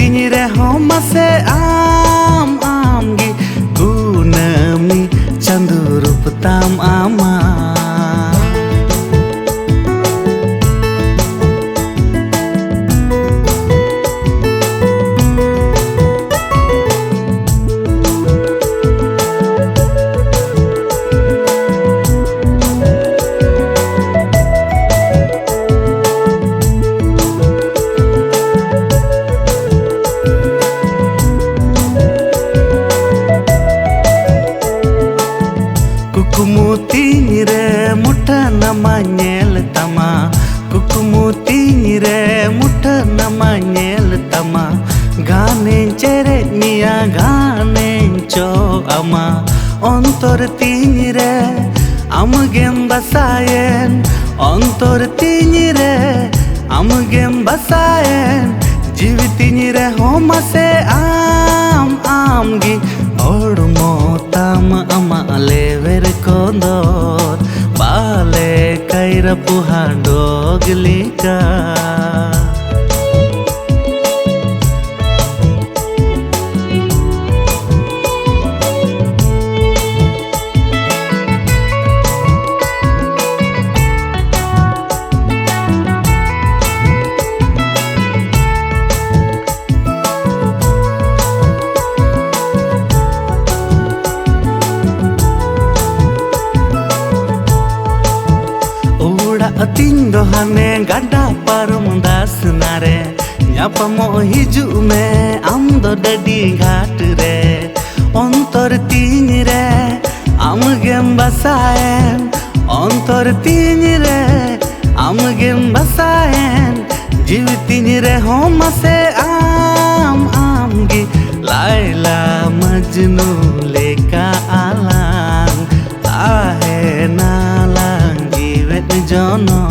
तीनी रे हो मसे आम गी कुनमी चंदू रूप ताम आमा कुकुमुती रे मुठा नमा नेल तमा कुकुमुती रे मुठा नमा नेल तमा गाने चेरे निया गाने चो अमा अंतर तीन रे आम गेम बसायन अंतर तीन रे आम गेम बसायन जीव तीन रे हो मसे आम गी और मोताम अमा लेवर कोंदोर बाले कैर पुहा डोगलिका तीन दोहाने गाडा पारम दास नारे ᱧᱟᱯᱟᱢᱚ हिजुग में आम दो डडी घाट रे अंतर तीन रे आम गेम बसायन अंतर तीन रे आम गेम बसायन जीव तीन रे हो मसे आम गी लाइला मजनू लेका आलांग आहे नालांग जीवन जोनो